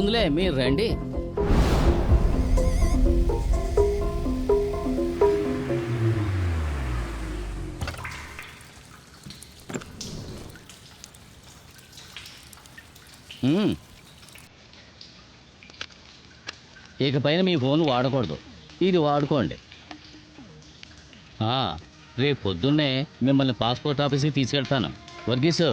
ముందులే మీరు రండి. ఇకపైన మీ ఫోన్ వాడకూడదు, ఇది వాడుకోండి. రేపు పొద్దున్నే మిమ్మల్ని పాస్పోర్ట్ ఆఫీస్కి తీసుకెళ్తాను. వర్గీసు.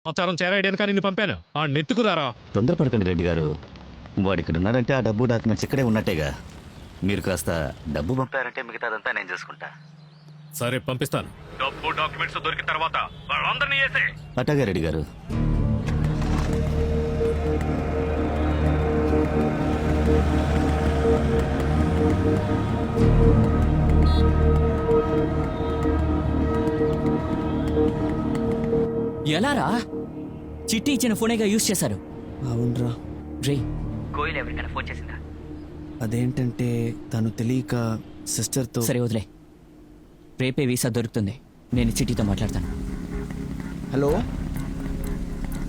సమాచారం చేరాయడానికి కానీ నిన్ను పంపాను. ఆ నెత్తుకురారా. తొందరపడకండి రెడ్డి గారు, వాడు ఇక్కడ ఉన్నారంటే ఆ డబ్బు డాక్యుమెంట్స్ ఇక్కడే ఉన్నట్టేగా. మీరు కాస్త డబ్బు పంపారంటే మిగతాదంతా నేను చూసుకుంటా. సరే పంపిస్తాను. డబ్బు డాక్యుమెంట్స్ దొరికిన తర్వాత వాళ్ళందరినీ వేసే. అట్టగా రెడ్డి గారు. ఎలారా? చిట్టి ఇచ్చిన ఫోనేగా యూజ్ చేశారు. అవునరా. రే, కోయిల్ ఎవరికైనా ఫోన్ చేసిందా? అదేంటంటే తను తెలియక సిస్టర్తో. సరే వదిలే, రేపే వీసా దొరుకుతుంది. నేను చిట్టితో మాట్లాడతాను. హలో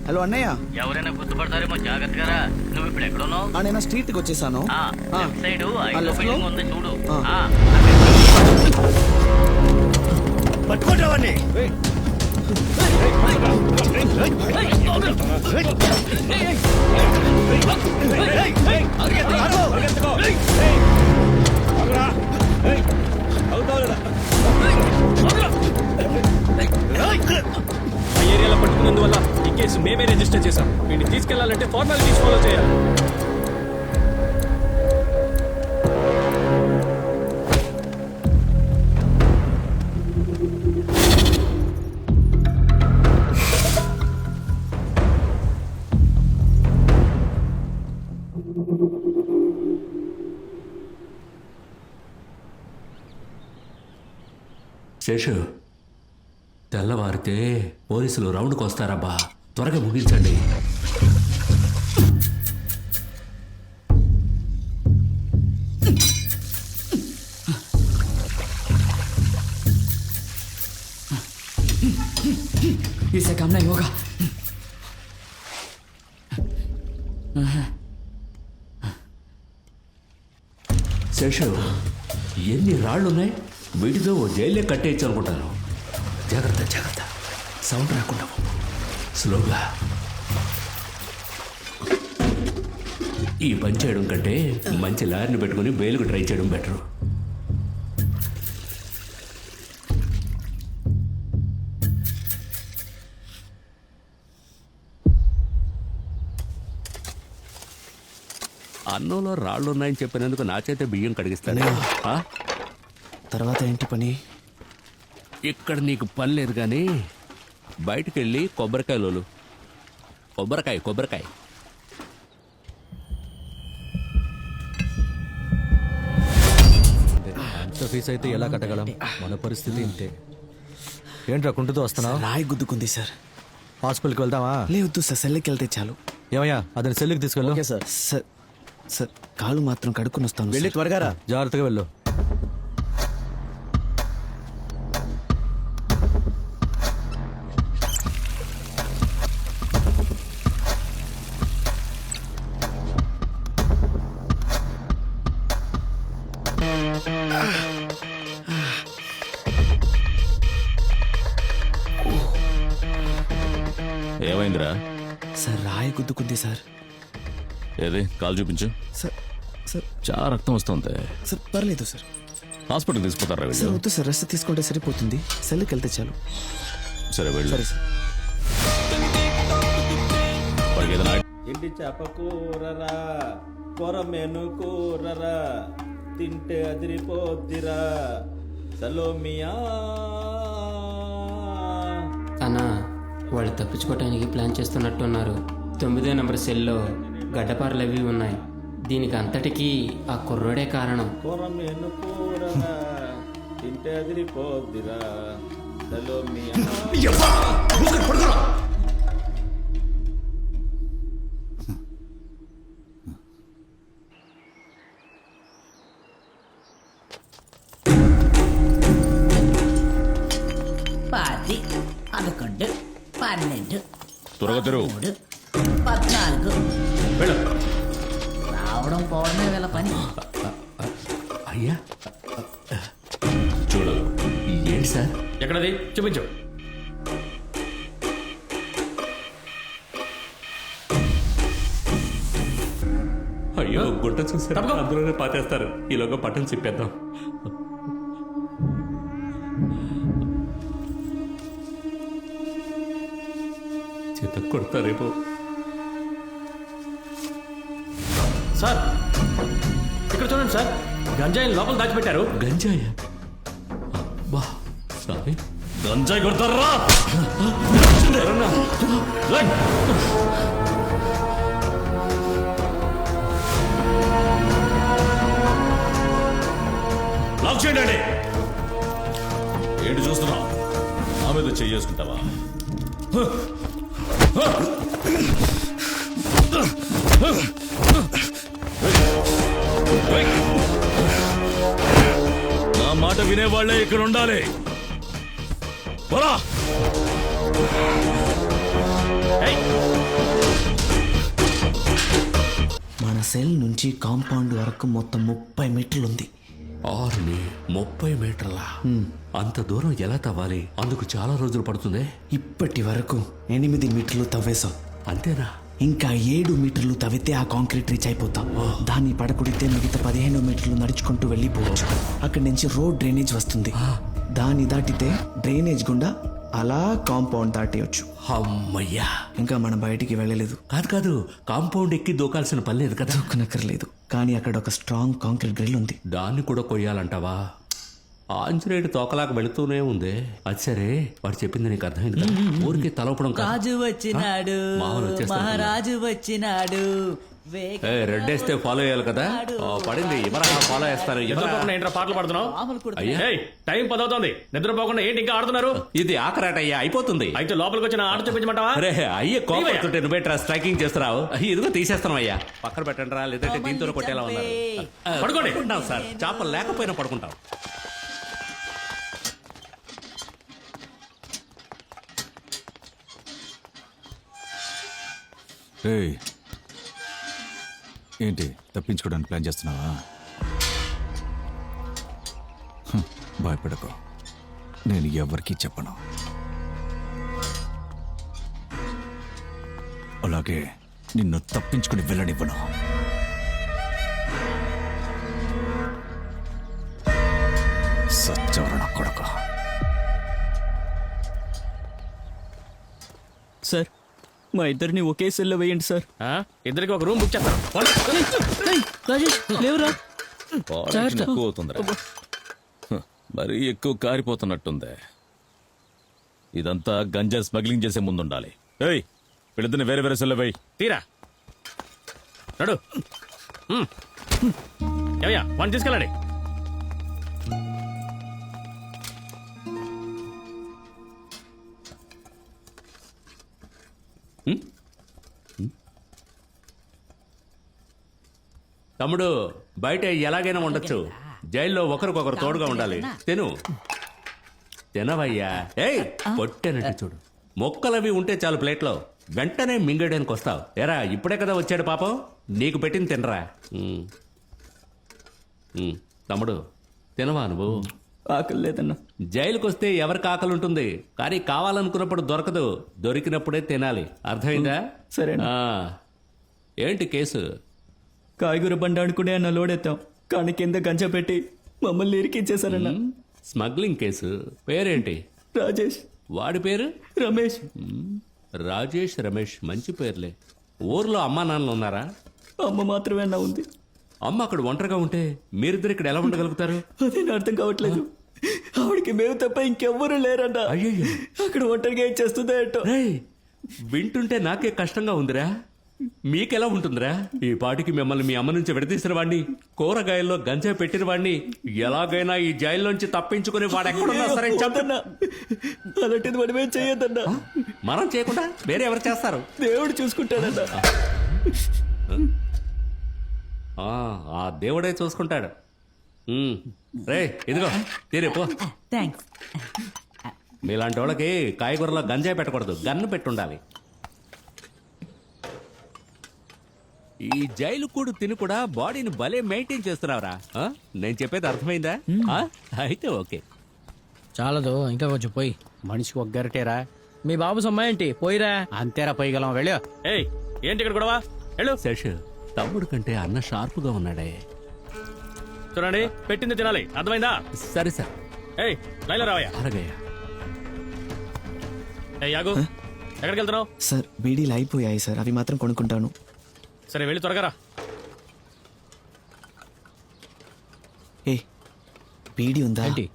హలో అన్నయ్య. ఎవరైనా గుర్తుపడతారేమో, జాగ్రత్తగా రా. నువ్వు ఇప్పుడు ఎక్కడున్నావు? నేను స్ట్రీట్కి వచ్చేసాను. లెఫ్ట్ సైడ్ left లో? ఉంది చూడు. పట్టుకుంటావని ఆ ఏరియాలో పట్టుకున్నందువల్ల ఈ కేసు మేమే రిజిస్టర్ చేశాం. వీడిని తీసుకెళ్లాలంటే ఫార్మాలిటీస్ ఫాలో చేయాలి. శేషు, తెల్లవారితే పోలీసులు రౌండ్కి వస్తారబ్బా, త్వరగా ముగించండి. इसे काम नहीं होगा. శేషు, ఎన్ని రాళ్ళున్నాయి? వీటితో ఓ జైల్లో కట్టేయచ్చు అనుకుంటాను. జాగ్రత్త జాగ్రత్త, సౌండ్ రాకుండా స్లోగా. ఈ పని చేయడం కంటే మంచి లారీని పెట్టుకుని బెయిల్కు ట్రై చేయడం బెటరు. అన్నంలో రాళ్ళున్నాయని చెప్పినందుకు నా చేతే బియ్యం కడిగిస్తాను. తర్వాత ఏంటి పని? ఇక్కడ నీకు పని లేదు కానీ బయటికి వెళ్ళి కొబ్బరికాయలు. కొబ్బరికాయ కొబ్బరికాయ. అంత ఫీజు అయితే ఎలా కట్టగలం? మన పరిస్థితి ఇంతే. ఏంట్రా కుంటుతో వస్తున్నావు? రాయి గుద్దుకుంది సార్. హాస్పిటల్కి వెళ్దామా? లేదు సార్, సెల్కి వెళ్తే చాలు. ఏమయ్యా, అతని సెల్లుకి తీసుకెళ్ళు. సార్ సార్ కాలు మాత్రం కడుక్కుని వస్తాను. వెళ్ళి త్వరగా రా. జాగ్రత్తగా వెళ్ళు. ఏమైందిరా? సార్ రాయి గుద్దుకుంది సార్. ఏది కాలు చూపించు. సార్ సార్ చాలా రక్తం వస్తుంది. సార్ పర్లేదు సార్. హాస్పిటల్ తీసుకుపోతారా? సార్ వద్దు సార్, రెస్ట్ తీసుకుంటే సరిపోతుంది. సెల్కి వెళ్తే చాలు. సరే వెళ్ళు. సరే సార్. ఇంటి చేప కూరరా, కొరమేను కూరరా, తింటే అదిరిపోద్దిరా సలోమియా. అన్నా, వాళ్ళు తప్పించుకోవటానికి ప్లాన్ చేస్తున్నట్టున్నారు. 9వ నెంబర్ సెల్లో గడ్డపారలు అవి ఉన్నాయి. దీనికి అంతటికీ ఆ కుర్రోడే కారణం. కొరమేను కూరరా, తింటే అదిరిపోద్దిరా సలోమియా. త్వరగా తెరువు. 14 వెళ్ళు. రావడం పోవడమే వీళ్ళ పని. అయ్యా చూడు ఏంటి సార్? ఎక్కడది చూపించు. అయ్యో గుంట చూసారు, తప్పకుండా. అందులోనే పాతేస్తారు. ఈలోగా పట్టం చెప్పేద్దాం. చేత కొడతారేమో. సార్ ఇక్కడ చూడండి సార్, గంజాయిని లోపల దాచిపెట్టారు. గంజాయ బా సారీ. గంజాయి కొడతారా? లాక్ చేయండి. ఏంటి చూస్తున్నావు? నా మీద చేసుకుంటావా? నా మాట వినేవాళ్లే ఇక్కడ ఉండాలి. పోరా. మన సెల్ నుంచి కాంపౌండ్ వరకు మొత్తం 30 మీటర్లు ఉంది. 30 మీటర్ల అంత దూరం ఎలా తవ్వాలి? అందుకు చాలా రోజులు పడుతుంది. ఇప్పటి వరకు 8 మీటర్లు తవ్వేశాం. అంతేనా? ఇంకా 7 మీటర్లు తవ్వితే ఆ కాంక్రీట్ రీచ్ అయిపోతాం. దాన్ని పడకుడితే మిగతా 15 మీటర్లు నడుచుకుంటూ వెళ్ళిపోవచ్చు. అక్కడి నుంచి రోడ్ డ్రైనేజ్ వస్తుంది. దాన్ని దాటితే డ్రైనేజ్ గుండా అలా కాంపౌండ్ దాటేయచ్చు. అమ్మయ్యా. ఇంకా మనం బయటికి వెళ్ళలేదు. కాదు కాంపౌండ్ ఎక్కి దూకాల్సిన పని లేదు కదా. దూకనక్కర్లేదు, కానీ అక్కడ ఒక స్ట్రాంగ్ కాంక్రీట్ గ్రిల్ ఉంది. దాన్ని కూడా కొయ్యాలంటావా? ఆంజనేయుడు తోకలాగా వెళుతూనే ఉంది. అది సరే, వాడు చెప్పింది నీకు అర్థమైంది కదా? ఊరికి తలపడం కాదు. రాజు వచ్చినాడు, మామూలు వచ్చేస్తాడు. మహారాజు వచ్చినాడు. రెడ్ వేస్తే ఫాలో అయ్యాలి కదా. పడింది ఇవరా, ఫాలో చేస్తారు. నిద్రపోకుండా ఏంట్రా పాటలు పాడుతున్నావు? అయ్యా ఏయ్, టైం 10 అవుతుంది. నిద్రపోకుండా ఏంటి ఇంకా ఆడుతున్నారు? ఇది ఆఖరాట అయ్యా, అయిపోతుంది. అయితే లోపలికి వచ్చిన ఆట చూపించమంటావా? అరే అయ్యే కోపడుతుంటే నువ్వేట్రా స్ట్రైకింగ్ చేస్తున్నావు? ఇదిగో తీసేస్తున్నాం అయ్యా. పక్కన పెట్టండి రా, లేదంటే దీంతో కొట్టేలా ఉన్నారు. పడుకోండి. పడుకుంటాం సార్, చేపలు లేకపోయినా పడుకుంటాం. ఏంటి తప్పించుకోవడానికి ప్లాన్ చేస్తున్నావా? భయపడకు, నేను ఎవరికీ చెప్పను. అలాగే నిన్ను తప్పించుకుని వెళ్ళనివ్వను. సత్యవరణ కొడుకు. సార్, మా ఇద్దరిని ఒకే సెల్లో వేయండి సార్. ఇద్దరికి ఒక రూమ్ బుక్ చేస్తాను. రాజేష్ లేవురా. ఎక్కువ అవుతుందిరా. మరీ ఎక్కువ కారిపోతున్నట్టుంది. ఇదంతా గంజా స్మగ్లింగ్ చేసే ముందుండాలి. ఏయ్, వీళ్ళిద్దరిని వేరే వేరే సెల్లో వేయి. తీరా నడు. ఏమయ్యా, వాడిని తీసుకెళ్ళండి. తమ్ముడు, బయట ఎలాగైనా ఉండొచ్చు, జైల్లో ఒకరికొకరు తోడుగా ఉండాలి. తినవయ్యా. ఏయ్, పొట్టేనట్టు చూడు. మొక్కలవి ఉంటే చాలు ప్లేట్లో, వెంటనే మింగడానికి వస్తావు. ఎరా, ఇప్పుడే కదా వచ్చాడు పాపం, నీకు పెట్టింది తినరా. తమ్ముడు, తినవా నువ్వు? ఆకలి లేదన్నా. జైలుకి వస్తే ఎవరికి ఆకలి ఉంటుంది, కానీ కావాలనుకున్నప్పుడు దొరకదు. దొరికినప్పుడే తినాలి. అర్థమైందా? సరే. ఏంటి కేసు? కాయగూర బండి అనుకునే అన్న లోడెత్తాం, కానీ కింద గంజ పెట్టి మమ్మల్ని ఇరికించేశారన్న. Smuggling case. పేరేంటి? రాజేష్. వాడి పేరు? రమేష్. రాజేష్, రమేష్, మంచి పేర్లే. ఊర్లో అమ్మా నాన్నలు ఉన్నారా? అమ్మ మాత్రమే అన్న ఉంది. అమ్మ అక్కడ ఒంటరిగా ఉంటే మీరిద్దరు ఇక్కడ ఎలా ఉండగలుగుతారు? అదే నా అర్థం కావట్లేదు. ఆవిడకి మేము తప్ప ఇంకెవ్వరూ లేరన్న. అయ్యయ్యో, అక్కడ ఒంటరిగా ఏం చేస్తుందో ఏంటో. రేయ్, వింటుంటే నాకే కష్టంగా ఉందిరా. మీకెలా ఉంటుందిరా? ఈ పాటికి మిమ్మల్ని మీ అమ్మ నుంచి విడదీసిన వాడిని, కూరగాయల్లో గంజా పెట్టిన వాడిని ఎలాగైనా ఈ జైల్లోంచి తప్పించుకుని వాడు ఎక్కడున్నా సరే చంపన్నా. అలాంటిది మనమేం చెయ్యొద్దన్నా. మనం చేయకుండా వేరే ఎవరు చేస్తారు? దేవుడు చూసుకుంటాడన్నా. ఆ దేవుడే చూసుకుంటాడు. రే, ఇదిగో తీరేపో. థ్యాంక్స్. మీలాంటి వాళ్ళకి కాయగూరలో గంజాయి పెట్టకూడదు, గన్ను పెట్టుండాలి. ఈ జైలు కూడు తిని కూడా బాడీని భలే మెయింటైన్ చేస్తున్నావురా ఆ? నేను చెప్పేది అర్థమైందా ఆ? అయితే ఓకే. చాలదు ఇంకా కొంచెం పోయి. మనిషికి ఒగ్గరటేరా. మీ బాబు సొమ్మాయంటి పోయిరా. అంతేరా పోయగలం వెళ్ళు. ఏయ్ ఏంటి ఇక్కడ గొడవ? వెళ్ళు. శశ్ తమ్ముడు కంటే అన్న షార్ప్గా ఉన్నాడే. చూడండి పెట్టింది తినాలి, అర్థమైందా? సరే సార్. ఏయ్ లైలో రావయ్యా. అలాగయ్యా. ఏయ్ యాగు, ఎక్కడికి వెళ్తున్నావు? సార్ బీడీలు అయిపోయాయి సార్, అవి మాత్రం కొనుక్కుంటాను. సరే వెళ్ళి త్వరగా రా. ఏ బీడీ ఉందా? ఏంటి